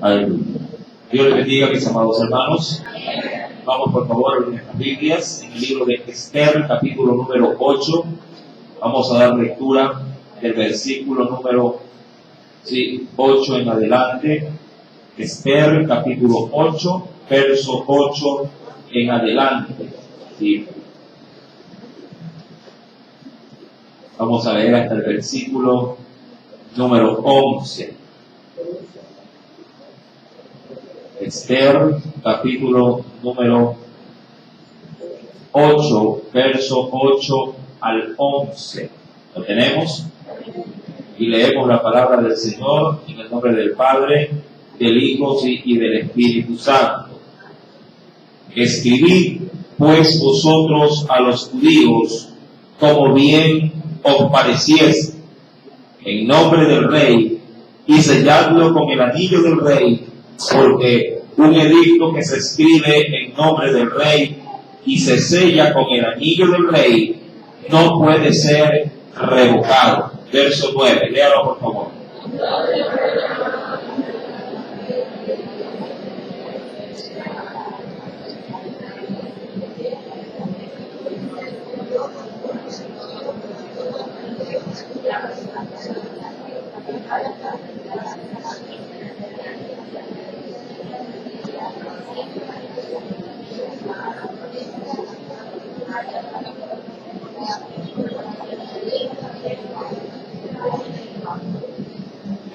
Aleluya. Dios les bendiga, mis amados hermanos. Vamos por favor a nuestras Biblias, en el libro de Esther, capítulo número 8. Vamos a dar lectura del versículo número 8 en adelante. Esther, capítulo 8, verso 8 en adelante. ¿Sí? Vamos a leer hasta el versículo número 11. Esther, capítulo número 8, verso 8 al 11. ¿Lo tenemos? Y leemos la palabra del Señor en el nombre del Padre, del Hijo y del Espíritu Santo. Escribid, pues, vosotros a los judíos, como bien os pareciese, en nombre del Rey, y selladlo con el anillo del Rey, porque un edicto que se escribe en nombre del Rey y se sella con el anillo del Rey no puede ser revocado. Verso 9, léalo por favor.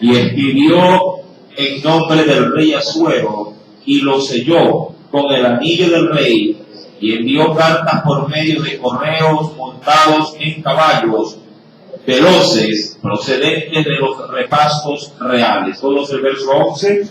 Y escribió en nombre del rey Asuero, y lo selló con el anillo del rey, y envió cartas por medio de correos montados en caballos veloces, procedentes de los repastos reales. Todos el verso 11.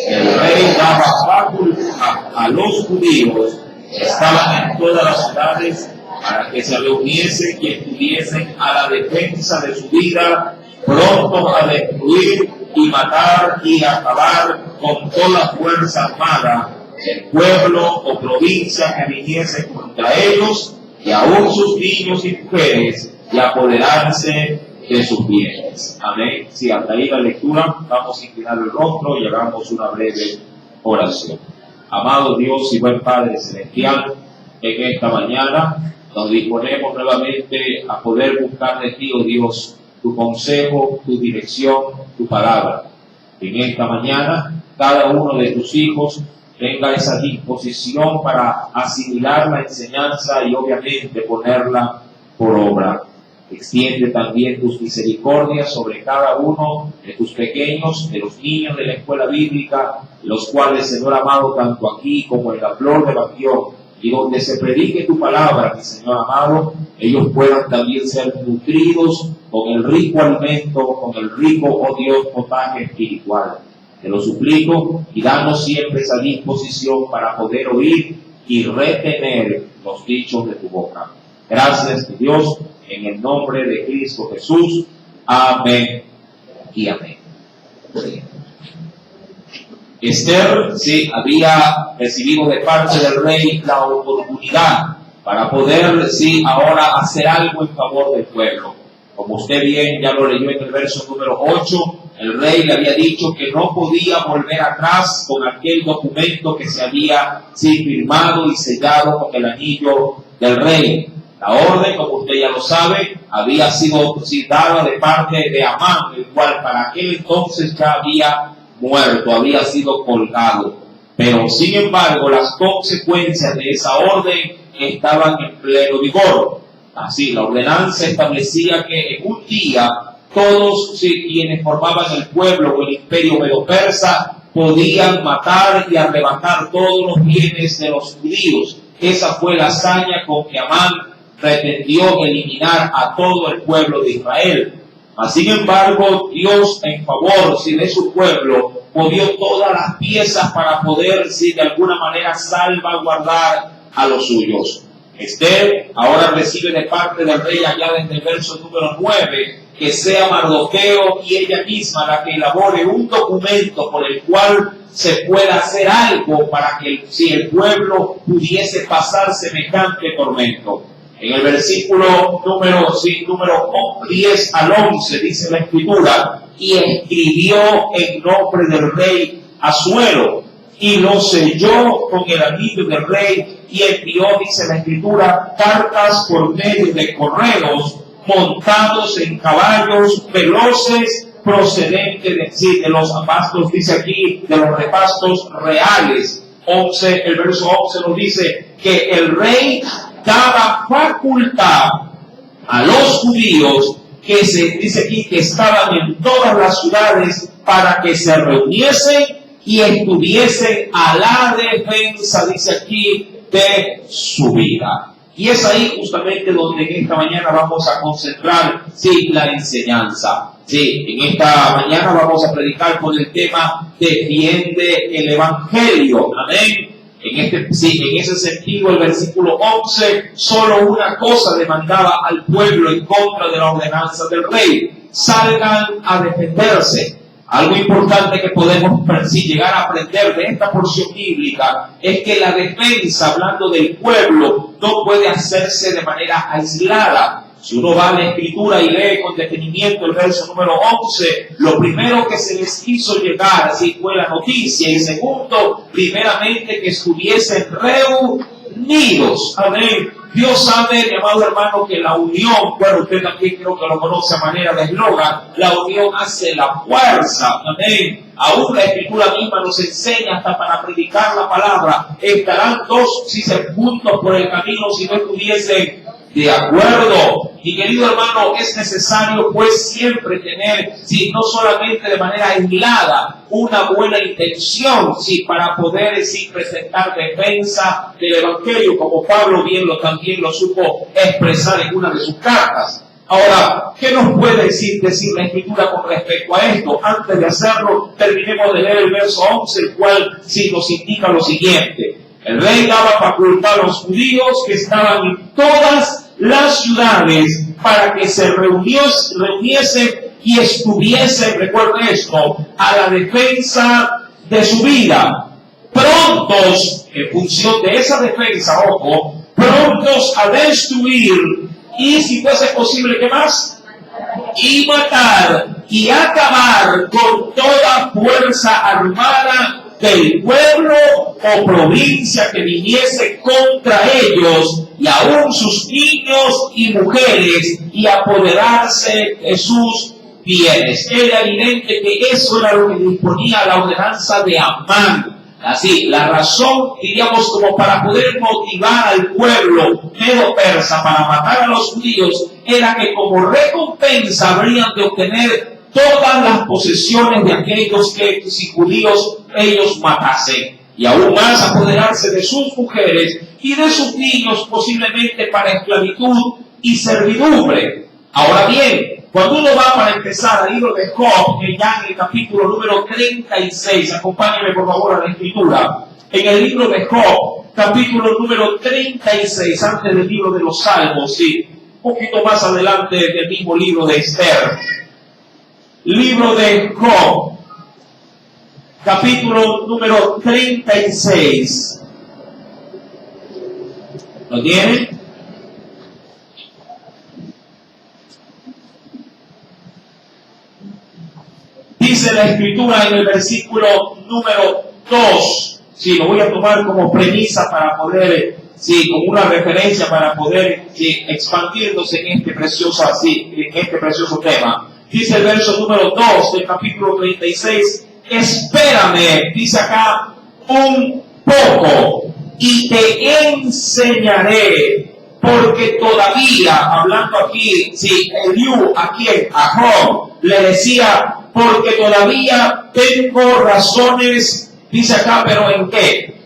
El rey daba facultad a los judíos que estaban en todas las ciudades para que se reuniesen y estuviesen a la defensa de su vida, prontos a destruir y matar y acabar con toda fuerza armada el pueblo o provincia que viniese contra ellos, y aún sus niños y mujeres, y apoderarse de sus bienes. Amén. Si hasta ahí la lectura, vamos a inclinar el rostro y hagamos una breve oración. Amado Dios y buen Padre Celestial, en esta mañana nos disponemos nuevamente a poder buscar de ti, oh Dios, tu consejo, tu dirección, tu palabra. En esta mañana, cada uno de tus hijos tenga esa disposición para asimilar la enseñanza y obviamente ponerla por obra. Extiende también tus misericordias sobre cada uno de tus pequeños, de los niños de la escuela bíblica, los cuales, Señor amado, tanto aquí como en la Flor de Bastión, y donde se predique tu palabra, mi Señor amado, ellos puedan también ser nutridos con el rico alimento, con el rico, oh Dios, potaje espiritual. Te lo suplico y danos siempre esa disposición para poder oír y retener los dichos de tu boca. Gracias, mi Dios, en el nombre de Cristo Jesús. Amén y amén. Esther había recibido de parte del rey la oportunidad para poder ahora hacer algo en favor del pueblo. Como usted bien ya lo leyó en el verso número 8, el rey le había dicho que no podía volver atrás con aquel documento que se había firmado y sellado con el anillo del rey. La orden, como usted ya lo sabe, había sido dada de parte de Amán, el cual para aquel entonces ya había muerto, había sido colgado. Pero sin embargo, las consecuencias de esa orden estaban en pleno vigor. Así, la ordenanza establecía que en un día todos quienes formaban el pueblo o el imperio medo-persa podían matar y arrebatar todos los bienes de los judíos. Esa fue la hazaña con que Amán pretendió eliminar a todo el pueblo de Israel. Sin embargo, Dios, en favor de su pueblo, movió todas las piezas para poder de alguna manera salvaguardar a los suyos. Esther ahora recibe de parte del rey, allá desde el verso número 9, que sea Mardoqueo y ella misma la que elabore un documento por el cual se pueda hacer algo para que el pueblo pudiese pasar semejante tormento. En el versículo número 10 al 11 dice la Escritura: y escribió en nombre del rey Asuero, y lo selló con el anillo del rey, y envió, dice la Escritura, cartas por medio de correos, montados en caballos veloces, procedentes de los pastos, dice aquí, de los repastos reales. El verso 11 nos dice que el rey daba facultad a los judíos que se dice aquí que estaban en todas las ciudades para que se reuniesen y estuviesen a la defensa, dice aquí, de su vida. Y es ahí justamente donde en esta mañana vamos a concentrar, sí, la enseñanza. Sí, en esta mañana vamos a predicar con el tema defiende el Evangelio. Amén. En ese sentido, el versículo 11, solo una cosa demandaba al pueblo en contra de la ordenanza del rey: salgan a defenderse. Algo importante que podemos llegar a aprender de esta porción bíblica es que la defensa, hablando del pueblo, no puede hacerse de manera aislada. Si uno va a la Escritura y lee con detenimiento el verso número 11, lo primero que se les hizo llegar así fue la noticia, y segundo, primeramente que estuviesen reunidos. Amén. Dios sabe, mi amado hermano, que la unión, bueno, usted también creo que lo conoce a manera de eslogan, la unión hace la fuerza. Amén. Aún la Escritura misma nos enseña hasta para predicar la palabra. Estarán dos, si se juntos por el camino, si no estuviesen de acuerdo. Mi querido hermano, es necesario pues siempre tener, sí, no solamente de manera aislada, una buena intención, sí, para poder, sí, presentar defensa del Evangelio, como Pablo también lo supo expresar en una de sus cartas. Ahora, ¿qué nos puede decir la Escritura con respecto a esto? Antes de hacerlo, terminemos de leer el verso 11, el cual sí nos indica lo siguiente. El rey daba facultad a los judíos que estaban en todas las ciudades para que se reuniesen y estuviesen, recuerden esto, a la defensa de su vida. Prontos, en función de esa defensa, ojo, prontos a destruir y, si fuese posible, ¿qué más? Y matar y acabar con toda fuerza armada del pueblo o provincia que viniese contra ellos, y aún sus niños y mujeres, y apoderarse de sus bienes. Era evidente que eso era lo que disponía la ordenanza de Amán. Así, la razón, diríamos, como para poder motivar al pueblo medo-persa para matar a los judíos, era que como recompensa habrían de obtener todas las posesiones de aquellos que, si judíos, ellos matasen, y aún más apoderarse de sus mujeres y de sus niños, posiblemente para esclavitud y servidumbre. Ahora bien, cuando uno va para empezar al libro de Job, ya en el capítulo número 36, acompáñenme por favor a la Escritura, en el libro de Job, capítulo número 36, antes del libro de los Salmos, sí, un poquito más adelante del mismo libro de Esther. Libro de Job, capítulo número 36. ¿Lo tienen? Dice la Escritura en el versículo número 2. Sí, lo voy a tomar como premisa para poder, sí, como una referencia para poder, sí, expandirnos en este precioso tema. Dice el verso número 2 del capítulo 36, espérame, dice acá, un poco y te enseñaré, porque todavía, hablando aquí, sí, Eliú, aquí a Job, le decía, porque todavía tengo razones, dice acá, pero ¿en qué?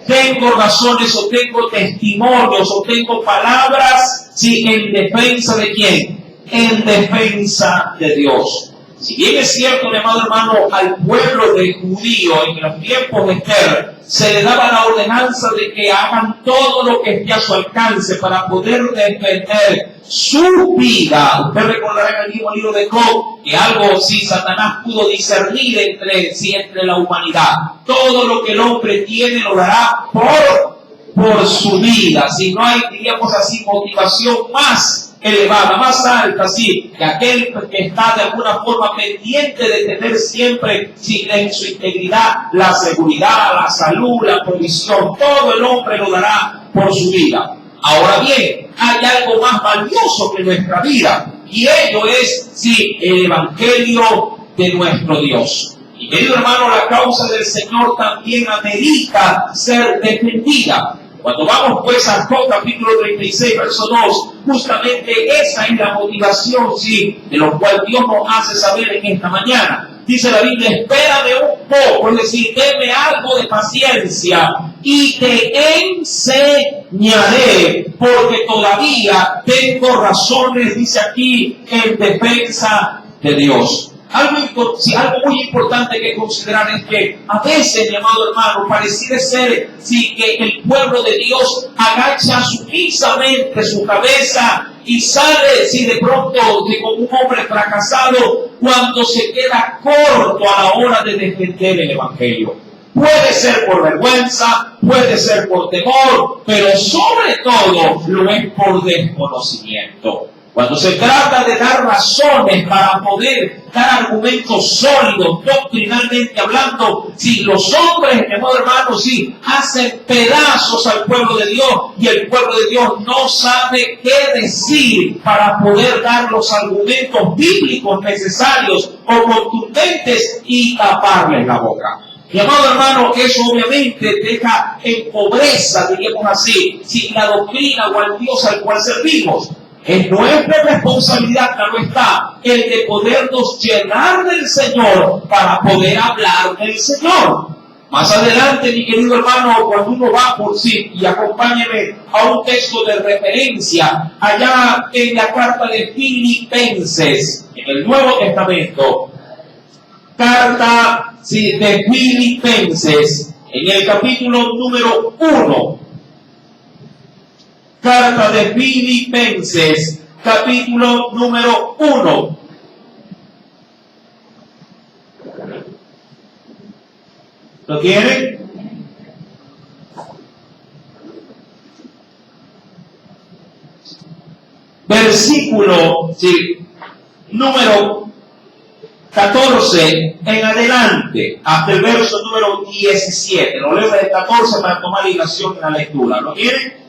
Tengo razones o tengo testimonios o tengo palabras, sí, en defensa de ¿quién? En defensa de Dios. Si bien es cierto, mi amado hermano, al pueblo de judío en los tiempos de Esther se le daba la ordenanza de que hagan todo lo que esté a su alcance para poder defender su vida. Usted recordará en el mismo libro de Job que algo, si Satanás pudo discernir entre la humanidad, todo lo que el hombre tiene lo dará por su vida. Si no hay, diríamos así, motivación más elevada, más alta, sí, que aquel que está de alguna forma pendiente de tener siempre sí, en su integridad la seguridad, la salud, la provisión. Todo el hombre lo dará por su vida. Ahora bien, hay algo más valioso que nuestra vida, y ello es, sí, el Evangelio de nuestro Dios. Y querido hermano, la causa del Señor también amerita ser defendida. Cuando vamos pues a Job capítulo 36, verso 2, justamente esa es la motivación, sí, de lo cual Dios nos hace saber en esta mañana. Dice la Biblia, espérame un poco, es decir, deme algo de paciencia y te enseñaré, porque todavía tengo razones, dice aquí, en defensa de Dios. Algo muy importante que considerar es que a veces, mi amado hermano, pareciera ser sí, que el pueblo de Dios agacha sumisamente su cabeza y sale sí, de pronto como un hombre fracasado cuando se queda corto a la hora de defender el Evangelio. Puede ser por vergüenza, puede ser por temor, pero sobre todo lo es por desconocimiento. Cuando se trata de dar razones para poder dar argumentos sólidos, doctrinalmente hablando, si los hombres, mi amado hermano, sí, hacen pedazos al pueblo de Dios y el pueblo de Dios no sabe qué decir para poder dar los argumentos bíblicos necesarios o contundentes y taparles la boca. Mi amado hermano, eso obviamente deja en pobreza, diríamos así, si la doctrina o al Dios al cual servimos. Es nuestra responsabilidad, claro está, el de podernos llenar del Señor para poder hablar del Señor. Más adelante, mi querido hermano, cuando uno va por sí, y acompáñeme a un texto de referencia, allá en la carta de Filipenses, en el Nuevo Testamento, carta sí, de Filipenses, en el capítulo número 1. Carta de Filipenses, capítulo número 1. ¿Lo tienen? Versículo sí, número 14 en adelante, hasta el verso número 17. Lo leo desde 14 para tomar ligación en la lectura. ¿Lo tienen?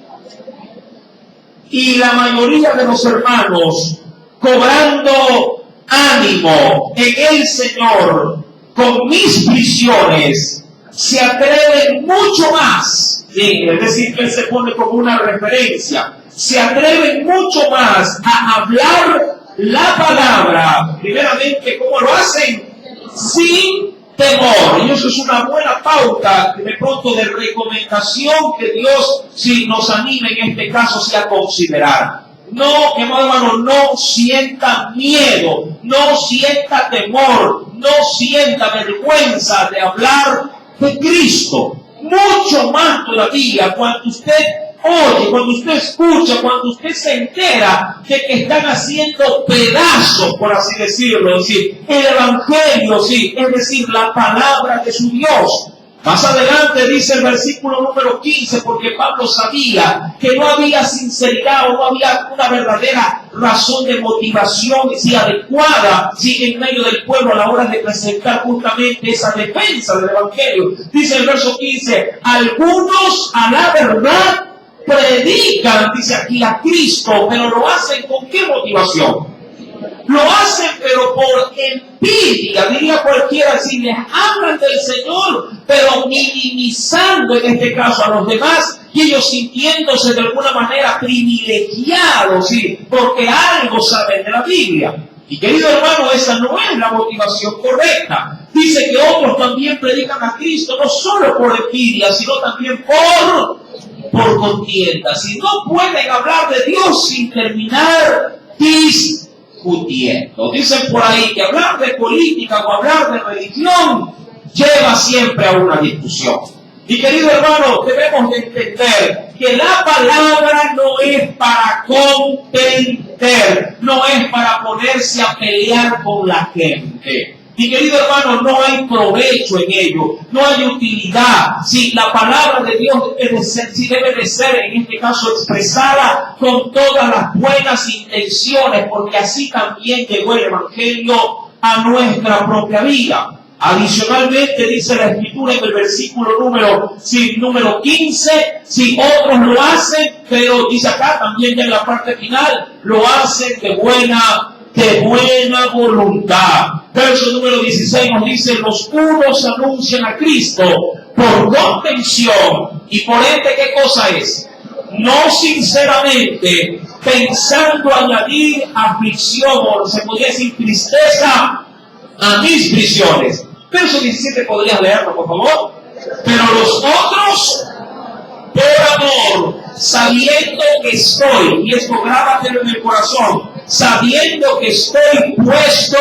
Y la mayoría de los hermanos, cobrando ánimo en el Señor con mis prisiones, se atreven mucho más. Sí, es decir, que él se pone como una referencia. Se atreven mucho más a hablar la palabra. Primeramente, ¿cómo lo hacen? Sin temor. Y eso es una buena pauta de pronto de recomendación que Dios sí nos anime en este caso sí a considerar. No, hermano, no sienta miedo, no sienta temor, no sienta vergüenza de hablar de Cristo. Mucho más todavía cuando usted oye, cuando usted escucha, cuando usted se entera de que están haciendo pedazos, por así decirlo, es decir, el Evangelio, sí, es decir, la palabra de su Dios. Más adelante dice el versículo número 15, porque Pablo sabía que no había sinceridad o no había una verdadera razón de motivación sí, adecuada sí, en medio del pueblo a la hora de presentar justamente esa defensa del Evangelio. Dice el verso 15, algunos a la verdad predican, dice aquí, a Cristo, pero lo hacen ¿con qué motivación? Lo hacen pero por envidia, diría cualquiera, si les hablan del Señor, pero minimizando en este caso a los demás, y ellos sintiéndose de alguna manera privilegiados, ¿sí? Porque algo saben de la Biblia. Y querido hermano, esa no es la motivación correcta. Dice que otros también predican a Cristo, no solo por envidia, sino también por contienda. Si no pueden hablar de Dios sin terminar discutiendo. Dicen por ahí que hablar de política o hablar de religión lleva siempre a una discusión. Y querido hermano, debemos de entender que la palabra no es para contender, no es para ponerse a pelear con la gente. Mi querido hermano, no hay provecho en ello, no hay utilidad. Si la palabra de Dios debe de ser, en este caso, expresada con todas las buenas intenciones, porque así también llegó el Evangelio a nuestra propia vida. Adicionalmente dice la Escritura en el versículo número 15, si otros lo hacen, pero dice acá también ya en la parte final, lo hacen de buena voluntad. Verso número 16 nos dice, los unos anuncian a Cristo por convención, y por ende, ¿qué cosa es? No sinceramente, pensando añadir aflicción, o se podría decir tristeza, a mis prisiones. Verso 17, ¿podrías leerlo, por favor? Pero los otros, por amor, sabiendo que estoy, y esto grábatelo en el corazón, sabiendo que estoy puesto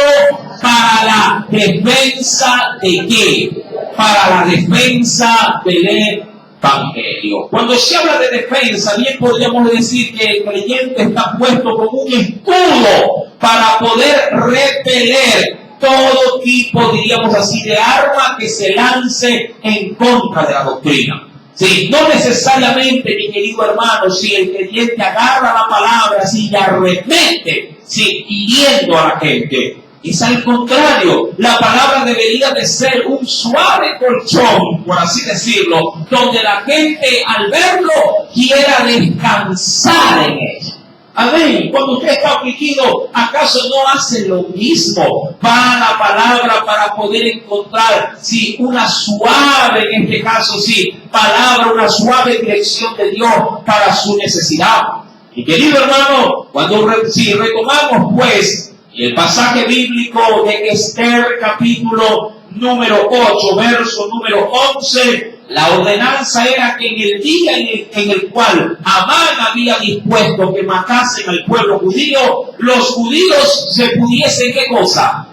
para la defensa de ¿qué? Para la defensa del Evangelio. Cuando se habla de defensa, bien podríamos decir que el creyente está puesto como un escudo para poder repeler todo tipo, diríamos así, de arma que se lance en contra de la doctrina. Sí, no necesariamente, mi querido hermano, si el creyente agarra la palabra así y arremete, sí, hiriendo a la gente. Es al contrario, la palabra debería de ser un suave colchón, por así decirlo, donde la gente al verlo quiera descansar en ella. Amén. Cuando usted está afligido, ¿acaso no hace lo mismo? Va a la palabra para poder encontrar, sí, una suave, en este caso, sí, palabra, una suave dirección de Dios para su necesidad. Y querido hermano, cuando retomamos pues el pasaje bíblico de Esther, capítulo número 8, verso número 11, la ordenanza era que en el día en el cual Amán había dispuesto que matasen al pueblo judío, los judíos se pudiesen, ¿qué cosa?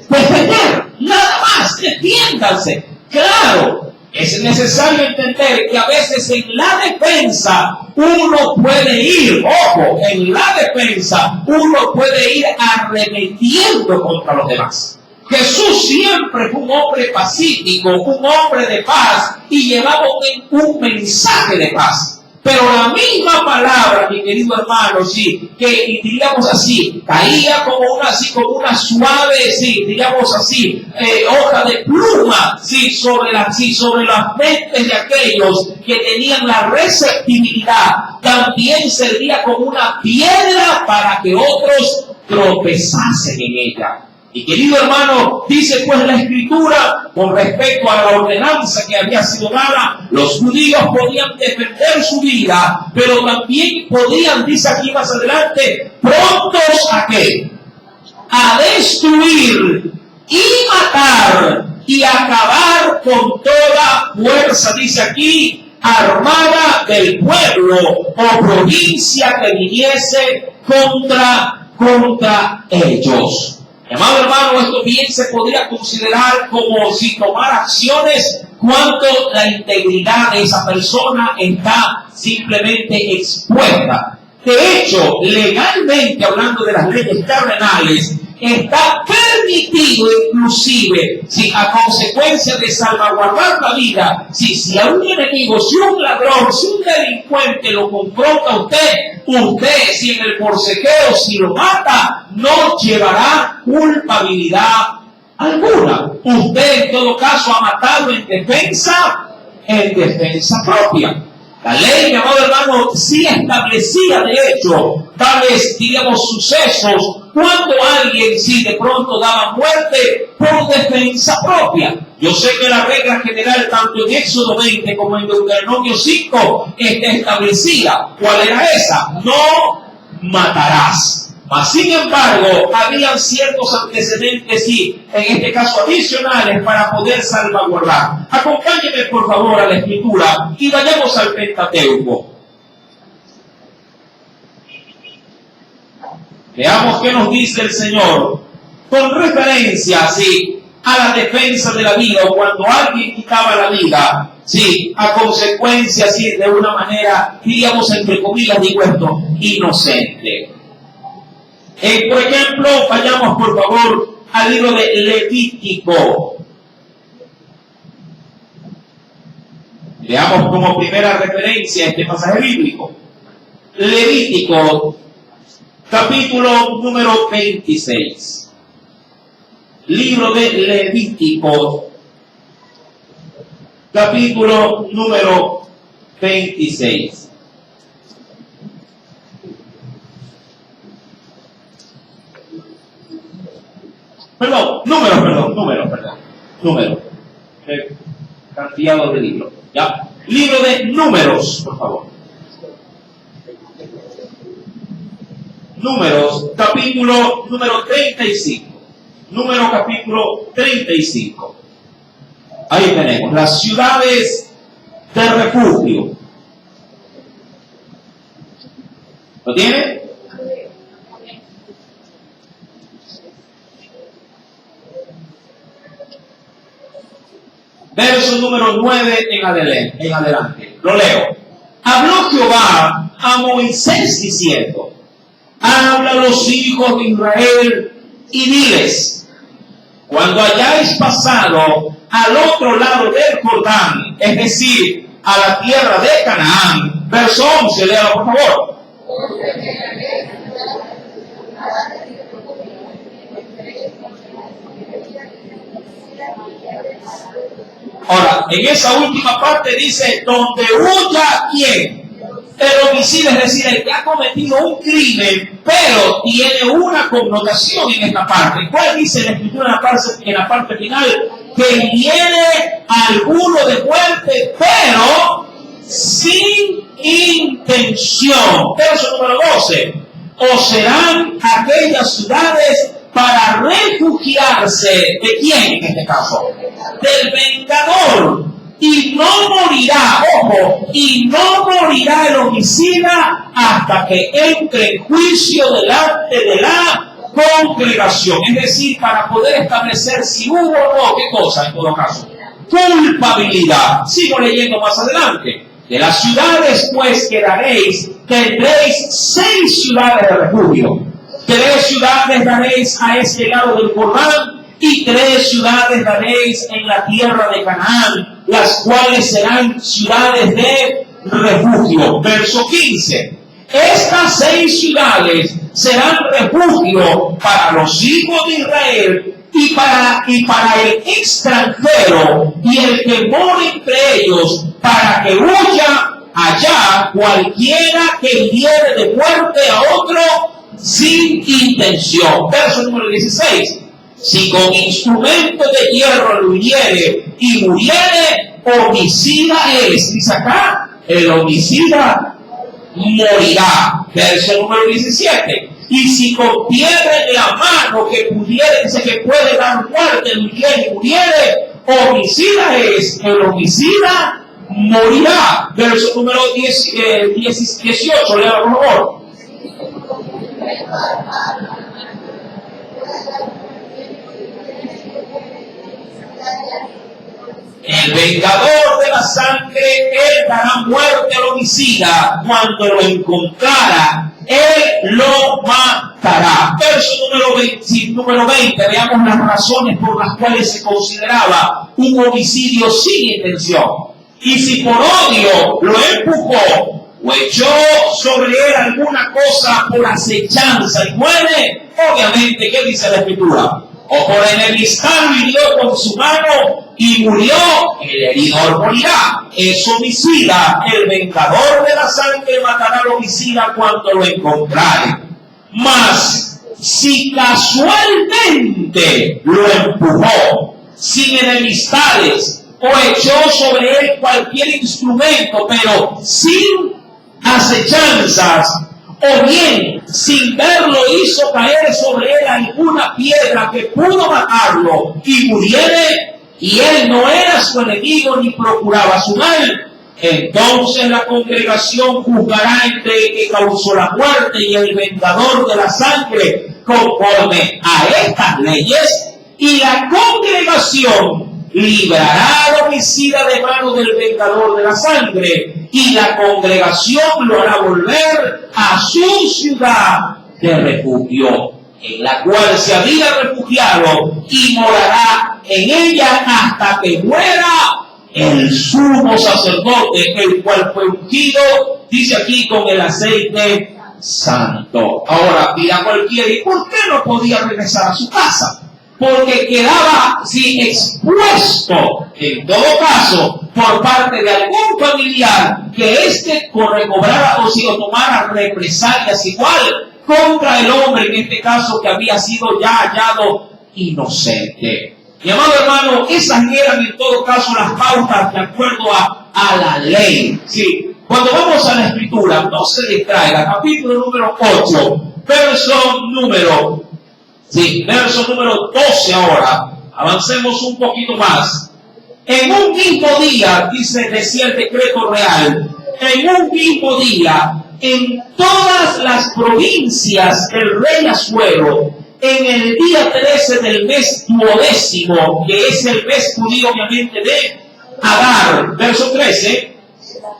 Defender, nada más, defiéndanse. Claro, es necesario entender que a veces en la defensa uno puede ir, ojo, en la defensa uno puede ir arremetiendo contra los demás. Jesús siempre fue un hombre pacífico, un hombre de paz, y llevaba un mensaje de paz. Pero la misma palabra, mi querido hermano, sí, que diríamos así, caía como una suave, sí, diríamos así, hoja de pluma, sí, sobre las mentes de aquellos que tenían la receptibilidad. También servía como una piedra para que otros tropezasen en ella. Y querido hermano, dice pues la Escritura, con respecto a la ordenanza que había sido dada, los judíos podían defender su vida, pero también podían, dice aquí más adelante, prontos ¿a qué? A destruir y matar y acabar con toda fuerza, dice aquí, armada del pueblo o provincia que viniese contra ellos. Amado hermano, esto bien se podría considerar como si tomar acciones cuando la integridad de esa persona está simplemente expuesta. De hecho, legalmente, hablando de las leyes terrenales, está permitido inclusive, si a consecuencia de salvaguardar la vida, si a un enemigo, si un ladrón, si un delincuente lo confronta a usted, si en el forcejeo, si lo mata, no llevará culpabilidad alguna. Usted en todo caso ha matado en defensa propia. La ley, mi amado hermano, sí establecía de hecho tales, diríamos, sucesos cuando alguien sí de pronto daba muerte por defensa propia. Yo sé que la regla general, tanto en Éxodo 20 como en Deuteronomio 5, está establecida. ¿Cuál era esa? No matarás. Mas, sin embargo, habían ciertos antecedentes, sí, en este caso adicionales, para poder salvaguardar. Acompáñenme, por favor, a la Escritura y vayamos al Pentateuco. Veamos qué nos dice el Señor con referencia, sí, a la defensa de la vida, o cuando alguien quitaba la vida, sí, a consecuencia, sí, de una manera, diríamos entre comillas, digo esto, inocente. Por ejemplo, vayamos por favor al libro de Levítico. Veamos como primera referencia este pasaje bíblico. Levítico, capítulo número 26. Libro de Levítico, capítulo número 26. Número. Cambiado de libro. ¿Ya? Libro de Números, por favor. Números, capítulo número 35. Número capítulo 35. Ahí tenemos las ciudades de refugio. ¿Lo tiene? Verso número 9 en adelante. Lo leo. Habló Jehová a Moisés diciendo: habla a los hijos de Israel y diles: cuando hayáis pasado al otro lado del Jordán, es decir, a la tierra de Canaán. Verso 11, léalo por favor. Ahora, en esa última parte dice, donde huya ¿quién? El homicida, es decir, el que ha cometido un crimen, pero tiene una connotación en esta parte. ¿Cuál dice la Escritura en la parte final? Que viene alguno de muerte, pero sin intención. Verso número 12. O serán aquellas ciudades para refugiarse ¿de quién en este caso? Del vengador. Y no morirá, ojo, y no morirá el homicida hasta que entre en juicio delante de la congregación. Es decir, para poder establecer si hubo o no, ¿qué cosa en todo caso? Culpabilidad. Sigo leyendo más adelante. De las ciudades pues tendréis 6 ciudades de refugio. 3 ciudades daréis a este lado del Jordán, y 3 ciudades daréis en la tierra de Canaán, las cuales serán ciudades de refugio. Verso 15. Estas 6 ciudades serán refugio para los hijos de Israel y para el extranjero y el que mora entre ellos, para que huya allá cualquiera que hiriere de muerte a otro sin intención. Verso número 16. Si con instrumento de hierro lo hiriere y muriere, homicida es. Dice acá, el homicida morirá. Verso número 17. Y si con piedra en la mano que pudiere, dice que puede dar muerte, lo hiriere y muriere, homicida es. El homicida morirá. Verso número 18, lea por favor. El vengador de la sangre, él dará muerte al homicida. Cuando lo encontrara, él lo matará. Verso número 20. Veamos las razones por las cuales se consideraba un homicidio sin intención. Y si por odio lo empujó o echó sobre él alguna cosa por acechanza y muere, obviamente, ¿qué dice la Escritura? O por enemistad hirió con su mano y murió, el heridor morirá. Es homicida. El vengador de la sangre matará al homicida cuando lo encontrare. Mas, si casualmente lo empujó, sin enemistades, o echó sobre él cualquier instrumento, pero sin acechanzas, o bien sin verlo hizo caer sobre él alguna piedra que pudo matarlo y muriere, y él no era su enemigo ni procuraba su mal, entonces la congregación juzgará entre el que causó la muerte y el vengador de la sangre conforme a estas leyes, y la congregación librará al homicida de mano del vengador de la sangre, y la congregación lo hará volver a su ciudad de refugio. en la cual se había refugiado, y morará en ella hasta que muera el sumo sacerdote, el cual fue ungido, dice aquí, con el aceite santo. Ahora dirá cualquiera, ¿y por qué no podía regresar a su casa? Porque quedaba expuesto, en todo caso, por parte de algún familiar, que recobrara o tomara represalias igual contra el hombre, en este caso, que había sido ya hallado inocente. Mi amado hermano, esas eran en todo caso las pautas de acuerdo a la ley. Sí. Cuando vamos a la Escritura, no se distraiga, capítulo número 8, verso número 12 ahora. Avancemos un poquito más. En un mismo día, decía el decreto real, en un mismo día, en todas las provincias del rey Asuero, en el día 13 del mes 12º, que es el mes judío obviamente de Adar, verso 13,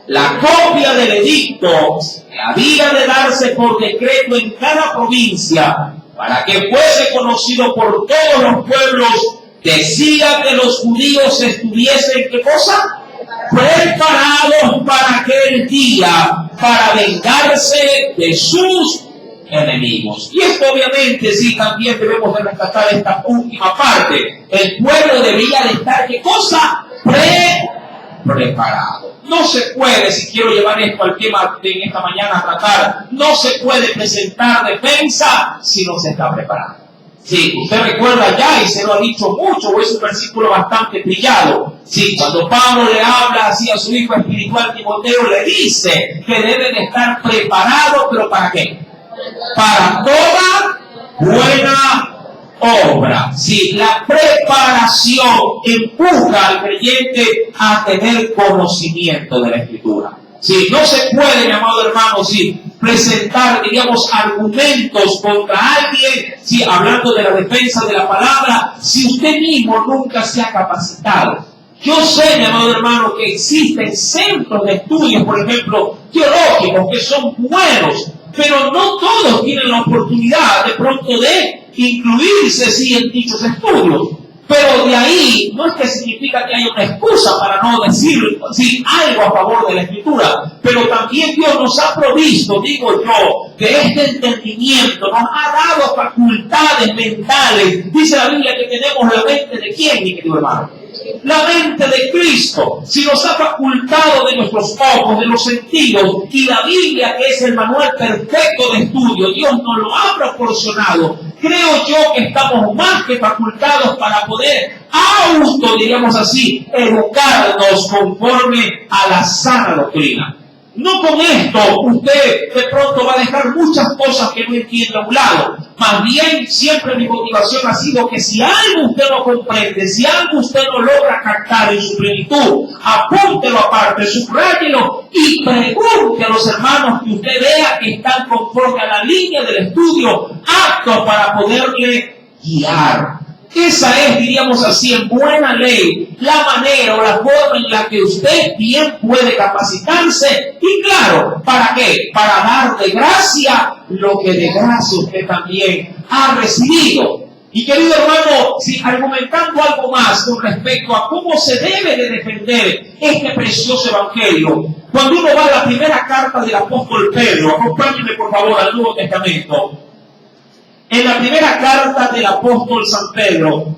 la copia del edicto que había de darse por decreto en cada provincia, para que fuese conocido por todos los pueblos, decía que los judíos estuviesen, ¿qué cosa? Preparados para aquel día, para vengarse de sus enemigos. Y esto obviamente sí, también debemos de rescatar esta última parte. El pueblo debía de estar, ¿qué cosa? Preparado. No se puede, si quiero llevar esto al tema de esta mañana a tratar, no se puede presentar defensa si no se está preparado. Sí, usted recuerda ya, y se lo ha dicho mucho, o es un versículo bastante trillado. Sí, cuando Pablo le habla así a su hijo espiritual Timoteo, le dice que debe de estar preparado, ¿pero para qué? Para toda buena obra. Sí, la preparación empuja al creyente a tener conocimiento de la Escritura. Sí, no se puede, mi amado hermano, sí, presentar, digamos, argumentos contra alguien, sí, hablando de la defensa de la palabra, si usted mismo nunca se ha capacitado. Yo sé, mi amado hermano, que existen centros de estudios, por ejemplo, teológicos, que son buenos, pero no todos tienen la oportunidad de pronto de incluirse, sí, en dichos estudios. Pero de ahí no es que significa que haya una excusa para no decir sí, algo a favor de la Escritura, pero también Dios nos ha provisto, digo yo, de este entendimiento, nos ha dado facultades mentales. Dice la Biblia que tenemos la mente de ¿quién, mi querido hermano? La mente de Cristo. Si nos ha facultado de nuestros ojos, de los sentidos, y la Biblia, que es el manual perfecto de estudio, Dios nos lo ha proporcionado. Creo yo que estamos más que facultados para poder diríamos así, educarnos conforme a la sana doctrina. No con esto usted de pronto va a dejar muchas cosas que no entiende a un lado. Más bien, siempre mi motivación ha sido que si algo usted no comprende, si algo usted no logra captar en su plenitud, apúntelo aparte, subráyelo y pregunte a los hermanos que usted vea que están conforme a la línea del estudio, aptos para poderle guiar. Esa es, diríamos así, en buena ley, la manera o la forma en la que usted bien puede capacitarse. Y claro, ¿para qué? Para dar de gracia lo que de gracia usted también ha recibido. Y querido hermano, si argumentando algo más con respecto a cómo se debe de defender este precioso evangelio, cuando uno va a la primera carta del apóstol Pedro, acompáñenme por favor al Nuevo Testamento. En la primera carta del apóstol San Pedro,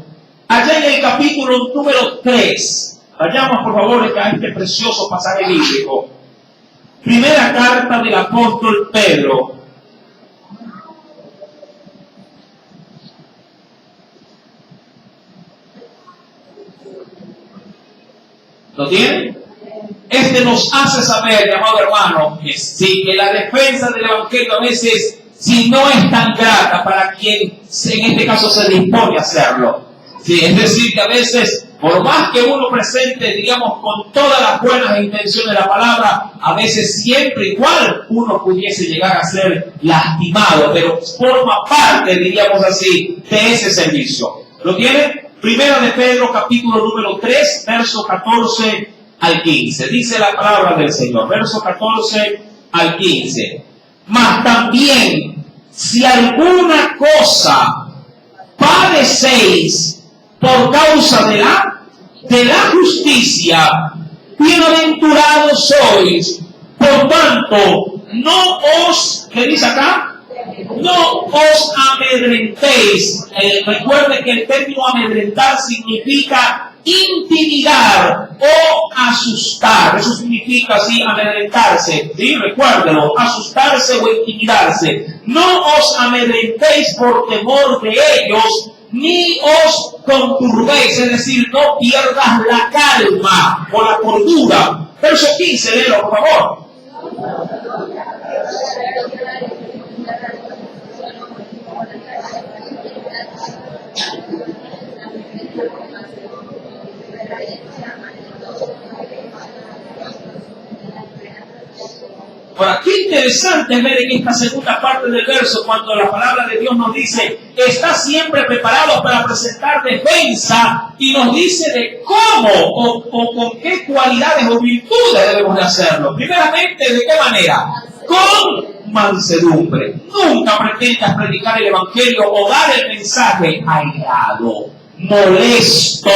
allá en el capítulo número 3, vayamos por favor a este precioso pasaje bíblico. Primera carta del apóstol Pedro. ¿Lo tienen? Este nos hace saber, mi amado hermano, que sí, que la defensa del evangelio a veces, si no es tan grata para quien en este caso se dispone a hacerlo. Sí, es decir, que a veces, por más que uno presente, digamos, con todas las buenas intenciones de la palabra, a veces siempre igual uno pudiese llegar a ser lastimado, pero forma parte, diríamos así, de ese servicio. ¿Lo tienen? Primera de Pedro, capítulo número 3, verso 14 al 15. Dice la palabra del Señor, verso 14 al 15. Mas también si alguna cosa padecéis por causa de la justicia, bienaventurados sois. Por tanto, no os, ¿qué dice acá? No os amedrentéis. Recuerde que el término amedrentar significa intimidar o asustar. Eso significa así, amedrentarse. ¿Sí? Recuérdelo, asustarse o intimidarse. No os amedrentéis por temor de ellos, ni os conturbéis, es decir, no pierdas la calma o la cordura. Verso 15, léelo, por favor. Ahora, qué interesante es ver en esta segunda parte del verso cuando la palabra de Dios nos dice: está siempre preparado para presentar defensa, y nos dice de cómo o con qué cualidades o virtudes debemos de hacerlo. Primeramente, ¿de qué manera? Con mansedumbre. Nunca pretendas predicar el evangelio o dar el mensaje airado, molesto.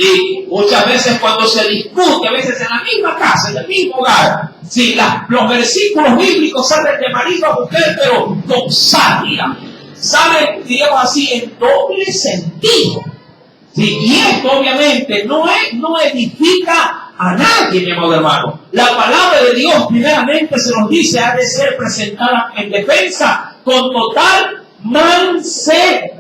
Y muchas veces cuando se discute, a veces en la misma casa, en el mismo hogar, sí, los versículos bíblicos salen de marido a mujer, pero con saña. Salen, digamos así, en doble sentido. Sí, y esto obviamente no edifica a nadie, mi amado hermano. La palabra de Dios primeramente se nos dice, ha de ser presentada en defensa con total mansedumbre.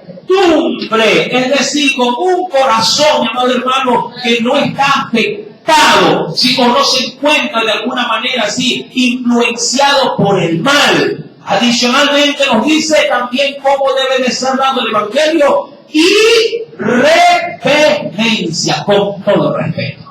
Es decir, con un corazón, mi amado hermano, que no está afectado, si o no se encuentra de alguna manera así influenciado por el mal. Adicionalmente nos dice también cómo debe de ser dado el evangelio y reverencia, con todo respeto.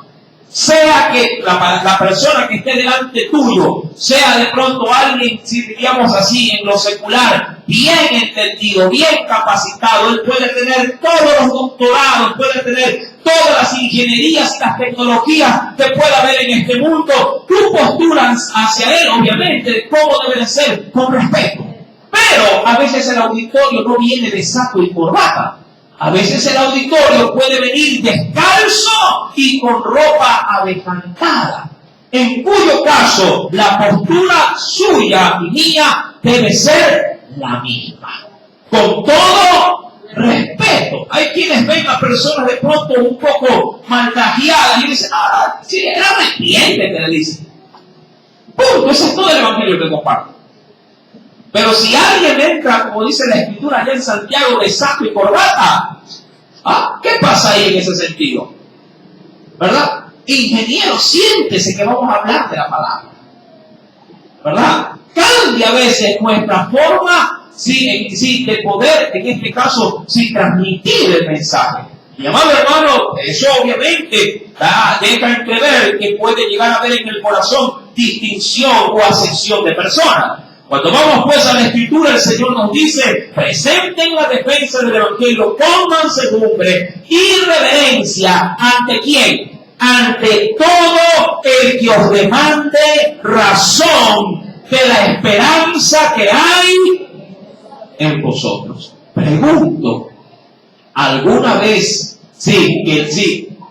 Sea que la persona que esté delante tuyo sea de pronto alguien, si diríamos así, en lo secular, bien entendido, bien capacitado, él puede tener todos los doctorados, puede tener todas las ingenierías y las tecnologías que pueda haber en este mundo. Tú posturas hacia él, obviamente, cómo debe de ser, con respeto. Pero a veces el auditorio no viene de saco y corbata. A veces el auditorio puede venir descalzo y con ropa avejantada, en cuyo caso la postura suya y mía debe ser la misma, con todo respeto. Hay quienes ven a personas de pronto un poco maltrajeadas y dicen: ah, sí, era arrepiente, que le dicen. Punto, ese es todo el evangelio que comparto. Pero si alguien entra, como dice la Escritura allá en Santiago, de saco y corbata, ¿qué pasa ahí en ese sentido? ¿Verdad? Ingeniero, siéntese que vamos a hablar de la palabra. ¿Verdad? Cambia a veces nuestra forma de poder, en este caso, transmitir el mensaje. Mi amado hermano, eso obviamente deja entrever que puede llegar a haber en el corazón distinción o acepción de personas. Cuando vamos pues a la Escritura, el Señor nos dice: presenten la defensa del evangelio con mansedumbre y reverencia. ¿Ante quién? Ante todo el que os demande razón de la esperanza que hay en vosotros. Pregunto, ¿alguna vez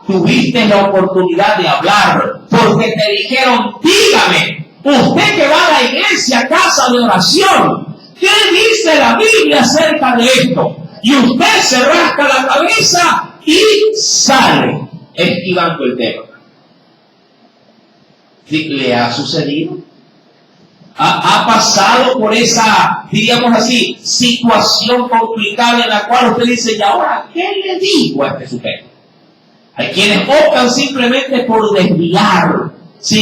tuviste la oportunidad de hablar porque te dijeron: dígame, usted que va a la iglesia, casa de oración, ¿qué dice la Biblia acerca de esto? Y usted se rasca la cabeza y sale esquivando el tema. ¿Sí? ¿Le ha sucedido? ¿Ha pasado por esa, diríamos así, situación complicada en la cual usted dice: ¿y ahora qué le digo a este sujeto? Hay quienes optan simplemente por desviar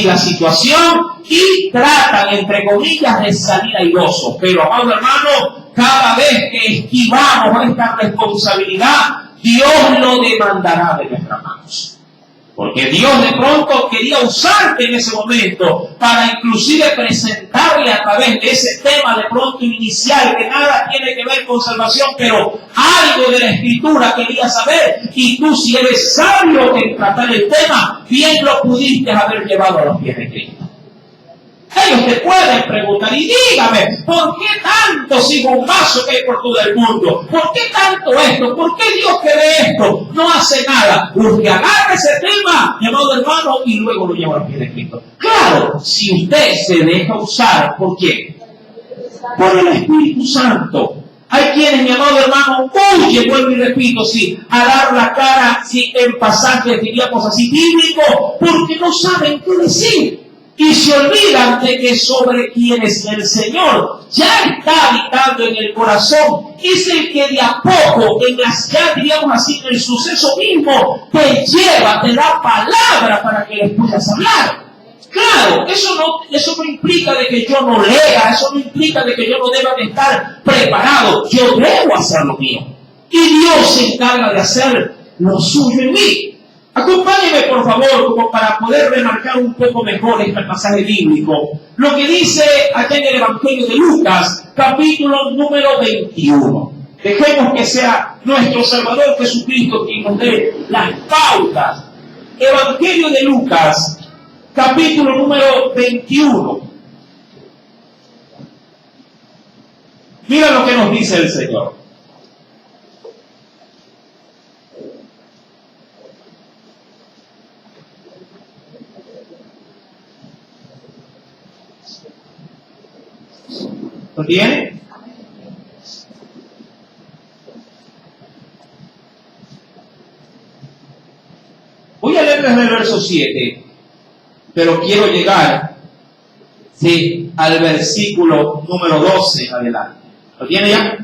la situación y tratan, entre comillas, de salir airosos. Pero, amado hermano, cada vez que esquivamos esta responsabilidad, Dios lo demandará de nuestras manos. Porque Dios de pronto quería usarte en ese momento para inclusive presentarle a través de ese tema de pronto inicial que nada tiene que ver con salvación, pero algo de la Escritura quería saber, y tú, si eres sabio en tratar el tema, bien lo pudiste haber llevado a los pies de Cristo. Ellos te pueden preguntar y dígame, ¿por qué tanto sigo un vaso que hay por todo el mundo? ¿Por qué tanto esto? ¿Por qué Dios quiere esto? No hace nada. Porque agarra ese tema, mi amado hermano, y luego lo lleva a los pies de Cristo. Claro, si usted se deja usar, ¿por qué? Por el Espíritu Santo. Hay quienes, mi amado hermano, huyen, vuelvo y repito, sí, a dar la cara, sí, en pasajes, diríamos así, bíblicos, porque no saben qué decir. Y se olvidan de que sobre quienes el Señor ya está habitando en el corazón, es el que de a poco, en las, ya diríamos así, en el suceso mismo, te lleva, te da palabra para que les puedas hablar. Claro, eso no implica de que yo no lea, eso no implica de que yo no deba de estar preparado. Yo debo hacer lo mío. Y Dios se encarga de hacer lo suyo en mí. Acompáñeme, por favor, como para poder remarcar un poco mejor este pasaje bíblico. Lo que dice aquí en el Evangelio de Lucas, capítulo número 21. Dejemos que sea nuestro Salvador Jesucristo quien nos dé las pautas. Evangelio de Lucas, capítulo número 21. Mira lo que nos dice el Señor. ¿Lo tiene? Voy a leer desde el verso 7, pero quiero llegar, sí, al versículo número 12 adelante. ¿Lo tiene ya?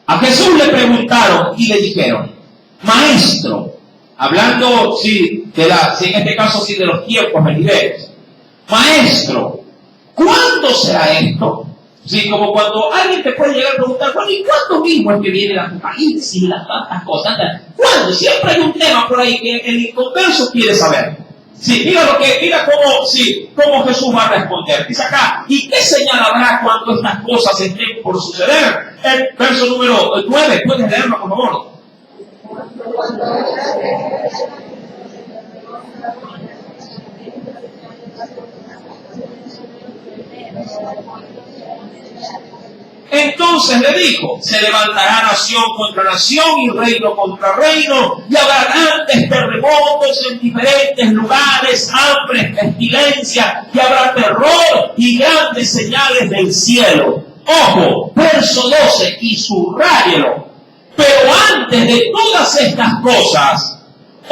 A Jesús le preguntaron y le dijeron, Maestro, hablando, sí, en este caso, sí, de los tiempos venideros. Maestro, ¿cuándo será esto? Sí, como cuando alguien te puede llegar a preguntar, bueno, ¿y cuándo mismo es que viene el apocalipsis y las tantas cosas? ¿Cuándo? Siempre hay un tema por ahí que el inconverso quiere saber. Sí, mira cómo Jesús va a responder. Dice acá, ¿y qué señal habrá cuando estas cosas estén por suceder? El verso número 9, ¿puedes leerlo, por favor? Entonces le dijo, se levantará nación contra nación y reino contra reino, y habrá grandes terremotos en diferentes lugares, hambre, pestilencia, y habrá terror y grandes señales del cielo. Ojo, verso 12, y subráyelo. Pero antes de todas estas cosas,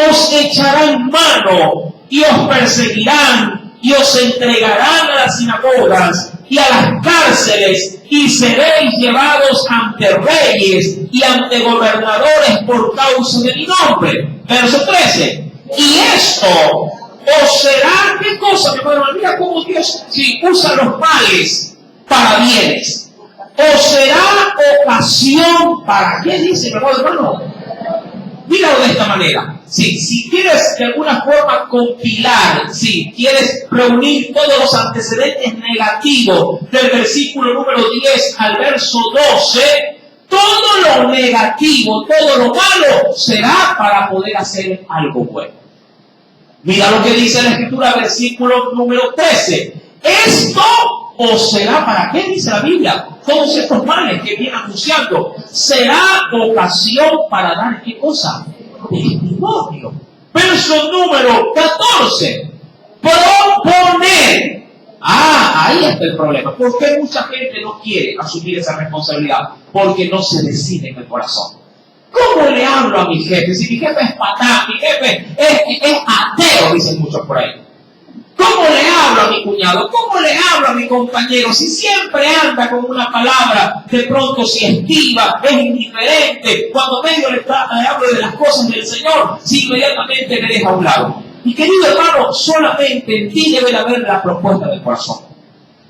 os echarán mano y os perseguirán y os entregarán a las sinagogas y a las cárceles, y seréis llevados ante reyes y ante gobernadores por causa de mi nombre. Verso 13. Y esto os será, ¿qué cosa? Mi hermano, mira cómo Dios usa los males para bienes. Os será ocasión para, ¿qué dice, mi hermano? Míralo de esta manera. Si quieres de alguna forma compilar, si quieres reunir todos los antecedentes negativos del versículo número 10 al verso 12, todo lo negativo, todo lo malo será para poder hacer algo bueno. Mira lo que dice la Escritura, versículo número 13. Esto os será, ¿para qué dice la Biblia? Todos estos males que viene anunciando, será ocasión para dar, ¿qué cosa? Testimonio. Verso número 14. Proponer. Ahí está el problema. ¿Por qué mucha gente no quiere asumir esa responsabilidad? Porque no se decide en el corazón. ¿Cómo le hablo a mi jefe? Si mi jefe es patán, mi jefe es ateo, dicen muchos por ahí. ¿Cómo le hablo a mi cuñado? ¿Cómo le hablo a mi compañero? Si siempre anda con una palabra, de pronto si esquiva, es indiferente. Cuando medio le hablo de las cosas del Señor, si inmediatamente me deja a un lado. Mi querido hermano, solamente en ti debe haber la propuesta del corazón.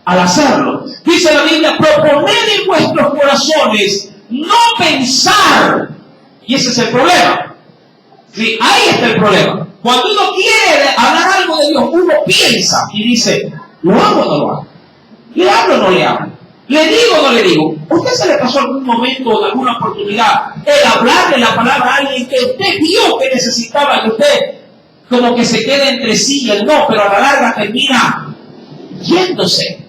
Al hacerlo, dice la Biblia, proponed en vuestros corazones, no pensar. Y ese es el problema. Sí, ahí está el problema. Cuando uno quiere hablar algo de Dios, uno piensa y dice, ¿lo hago o no lo hago? ¿Le hablo o no le hablo? ¿Le digo o no le digo? ¿Usted se le pasó algún momento o alguna oportunidad el hablarle la palabra a alguien que usted vio que necesitaba, que usted como que se quede entre sí y el no, pero a la larga termina yéndose.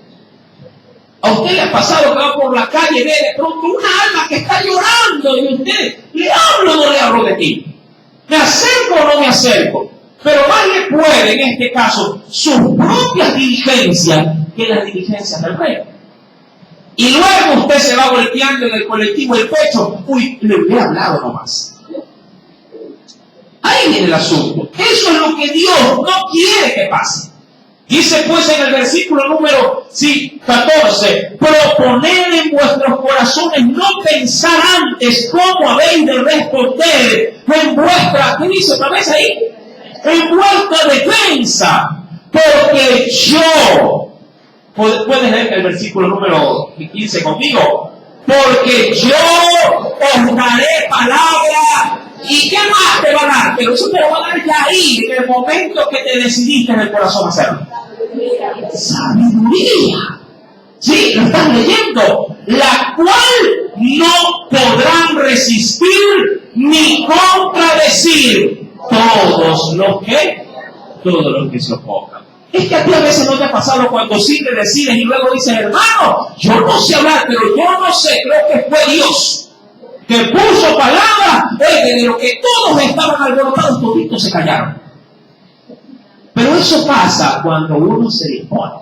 A usted le ha pasado que va por la calle, ve de pronto una alma que está llorando y usted, ¿le hablo o no le hablo de ti? ¿Me acerco o no me acerco? Pero más le puede, en este caso, sus propias diligencias que las diligencias del rey. Y luego usted se va golpeando en el colectivo el pecho. Uy, le hubiera hablado nomás. Ahí viene el asunto. Eso es lo que Dios no quiere que pase. Dice pues en el versículo número 14, proponed en vuestros corazones no pensar antes cómo habéis de responder en vuestra, ¿qué dice otra vez ahí? En vuestra defensa, porque yo, puedes leer el versículo número 15 conmigo, porque yo os daré palabra. ¿Y qué más te va a dar? Pero eso te lo va a dar ya ahí, en el momento que te decidiste en el corazón hacerlo. Sabiduría. Sí, lo estás leyendo. La cual no podrán resistir ni contradecir todos los que se opongan. Es que a ti a veces no te ha pasado cuando sí te decides y luego dices, hermano, yo no sé hablar, pero yo no sé, creo que fue Dios que puso palabras, de lo que todos estaban alborotados, toditos se callaron. Pero eso pasa cuando uno se dispone.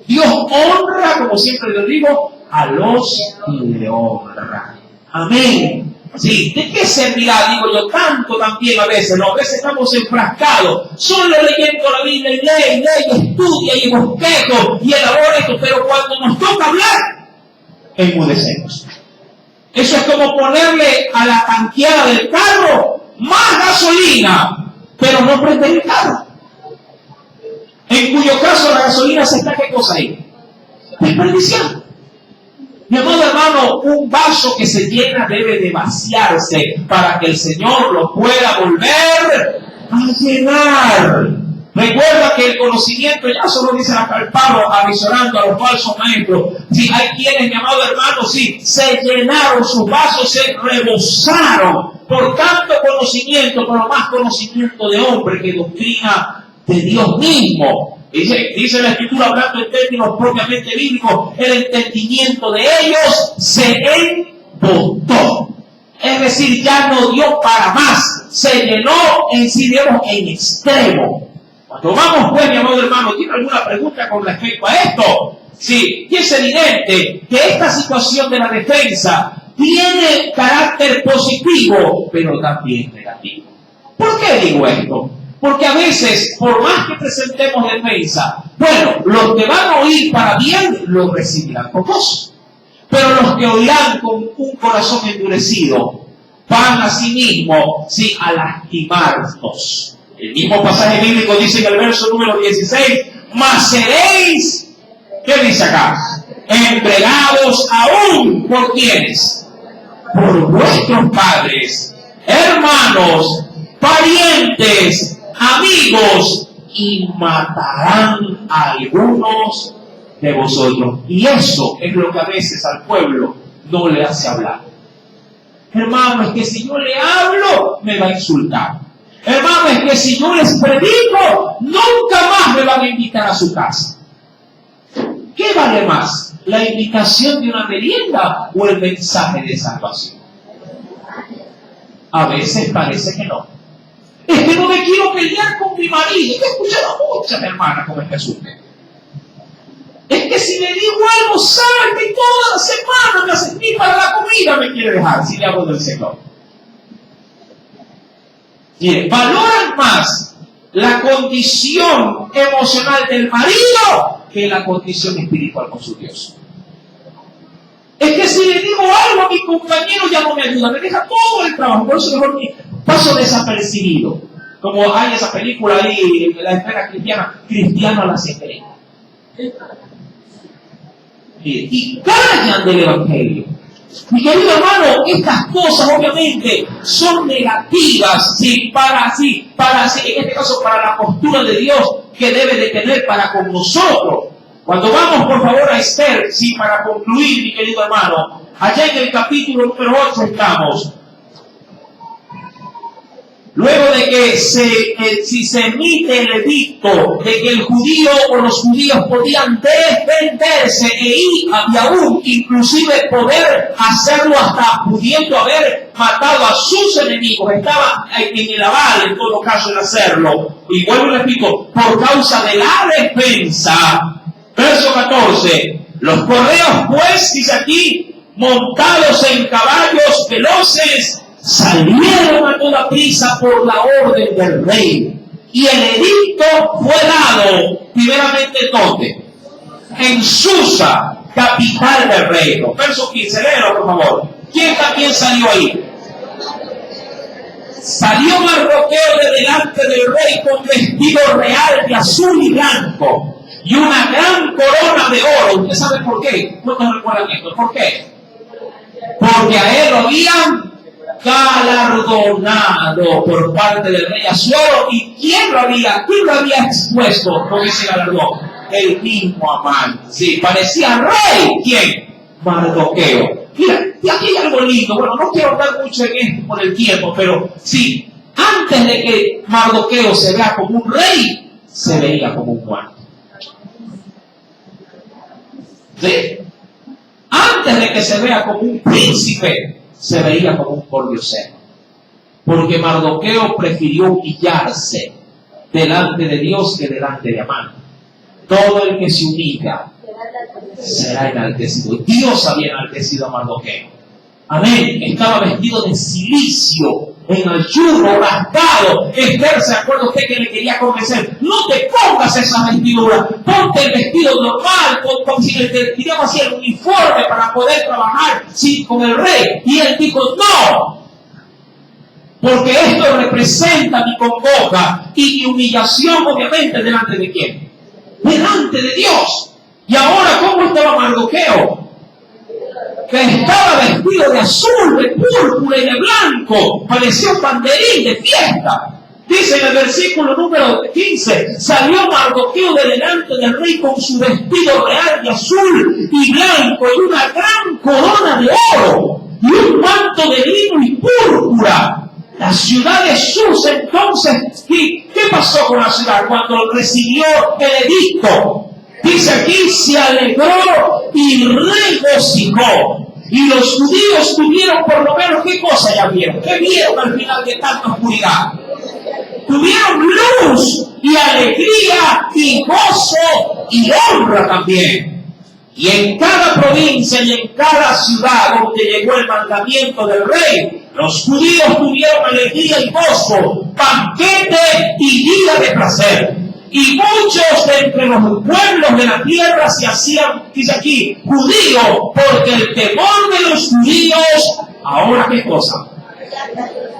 Dios honra, como siempre les digo, a los que le honran. Amén. Sí, ¿de qué servirá? Digo yo, tanto también a veces, ¿no? A veces estamos enfrascados, solo leyendo la Biblia, y lee, estudia, y bosquejo, y elabora esto, pero cuando nos toca hablar, enmudecemos. Eso es como ponerle a la tanqueada del carro más gasolina, pero no prender el carro. En cuyo caso la gasolina se está, ¿qué cosa ahí? Desperdiciando. Mi amado hermano, un vaso que se llena debe de vaciarse para que el Señor lo pueda volver a llenar. Recuerda que el conocimiento, ya solo dice acá el Pablo, avisorando a los falsos maestros. Si hay quienes, mi amado hermano, sí, se llenaron, sus vasos se rebosaron por tanto conocimiento, pero más conocimiento de hombre que doctrina de Dios mismo. Dice la Escritura, hablando en términos propiamente bíblicos, el entendimiento de ellos se embotó. Es decir, ya no dio para más, se llenó en sí, digamos, en extremo. Cuando vamos, pues, mi amado hermano, ¿tiene alguna pregunta con respecto a esto? Sí, y es evidente que esta situación de la defensa tiene carácter positivo, pero también negativo. ¿Por qué digo esto? Porque a veces, por más que presentemos defensa, bueno, los que van a oír para bien, lo recibirán con gozo. Pero los que oirán con un corazón endurecido, van a sí mismos, sí, a lastimarnos. El mismo pasaje bíblico dice en el verso número 16, mas seréis, ¿qué dice acá? Entregados aún por quienes, por vuestros padres, hermanos, parientes, amigos, y matarán a algunos de vosotros. Y eso es lo que a veces al pueblo no le hace hablar. Hermano, es que si yo le hablo, me va a insultar. Hermano, es que si yo les predico, nunca más me van a invitar a su casa. ¿Qué vale más? ¿La invitación de una merienda o el mensaje de salvación? A veces parece que no. Es que no me quiero pelear con mi marido. Yo he escuchado muchas hermanas como este asunto. Es que si le digo algo, sabe que toda la semana me hace ni para la comida me quiere dejar, si le hablo del Señor. Miren, valoran más la condición emocional del marido que la condición espiritual con su Dios. Es que si le digo algo a mi compañero ya no me ayuda, me deja todo el trabajo, por eso mejor paso desapercibido. Como hay esa película ahí, la esfera cristiana, cristiano a la secreta. Y callan del Evangelio. Mi querido hermano, estas cosas obviamente son negativas, en este caso para la postura de Dios que debe de tener para con nosotros. Cuando vamos por favor a Esther, para concluir, mi querido hermano, allá en el capítulo número 8 estamos. Luego de que si se emite el edicto de que el judío o los judíos podían defenderse e ir y aún inclusive poder hacerlo hasta pudiendo haber matado a sus enemigos, estaba en el aval en todo caso en hacerlo. Y vuelvo y repito, por causa de la defensa. Verso 14, los correos pues, dice aquí, montados en caballos veloces, salieron a toda prisa por la orden del rey. Y el edicto fue dado, primeramente, ¿dónde? En Susa, capital del reino. Verso 15, léelo por favor. ¿Quién también salió ahí? Salió Mardoqueo de delante del rey con vestido real de azul y blanco y una gran corona de oro. ¿Usted sabe por qué? ¿Cuántos recuerdan esto? ¿Por qué? Porque a él lo habían galardonado por parte del rey Asuero. ¿Y quién lo había expuesto con ese galardón? El mismo Amán. Sí, parecía rey. ¿Quién? Mardoqueo. Mira, y aquí hay algo lindo. Bueno, no quiero hablar mucho en esto por el tiempo, pero sí, antes de que Mardoqueo se vea como un rey, se veía como un muerto. ¿Sí? Antes de que se vea como un príncipe, se veía como un pordiosero. Porque Mardoqueo prefirió humillarse delante de Dios que delante de Amán. Todo el que se humilla será enaltecido. Dios había enaltecido a Mardoqueo. Amén. Estaba vestido de cilicio, en ayuno, rasgado. Esther, ¿se acuerda usted que le quería convencer? No te pongas esa vestidura, ponte el vestido normal, como si le diríamos así el uniforme para poder trabajar con el rey. Y él dijo, no, porque esto representa mi congoja y mi humillación, obviamente, delante de quién? Delante de Dios. Y ahora, ¿cómo estaba Mardoqueo? Que estaba vestido de azul, de púrpura y de blanco. Parecía un banderín de fiesta. Dice en el versículo número 15, salió Mardoqueo de delante del rey con su vestido real de azul y blanco y una gran corona de oro y un manto de lino y púrpura. La ciudad de Susa, entonces, ¿qué pasó con la ciudad cuando recibió el edicto? Dice aquí, se alegró y regocijó. Y los judíos tuvieron por lo menos, ¿qué cosa ya vieron? ¿Qué vieron al final de tanta oscuridad? Tuvieron luz y alegría y gozo y honra también. Y en cada provincia y en cada ciudad donde llegó el mandamiento del rey, los judíos tuvieron alegría y gozo, banquete y día de placer. Y muchos de entre los pueblos de la tierra se hacían, dice aquí, judíos, porque el temor de los judíos, ahora ¿qué cosa?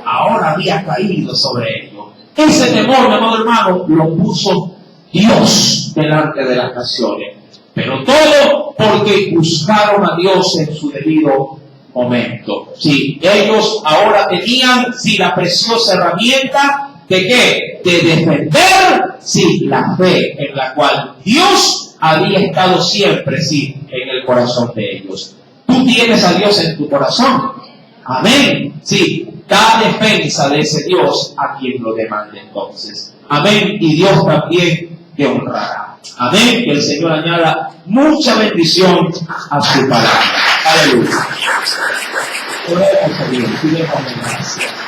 Ahora había caído sobre ellos. Ese temor, mi amado hermano, lo puso Dios delante de las naciones. Pero todo porque buscaron a Dios en su debido momento. Sí, ellos ahora tenían, la preciosa herramienta, ¿de qué? De defender, la fe en la cual Dios había estado siempre, en el corazón de ellos. Tú tienes a Dios en tu corazón. Amén. Sí, da defensa de ese Dios a quien lo demande entonces. Amén. Y Dios también te honrará. Amén. Que el Señor añada mucha bendición a su palabra. Aleluya. Oremos a Dios. Pidemos gracias.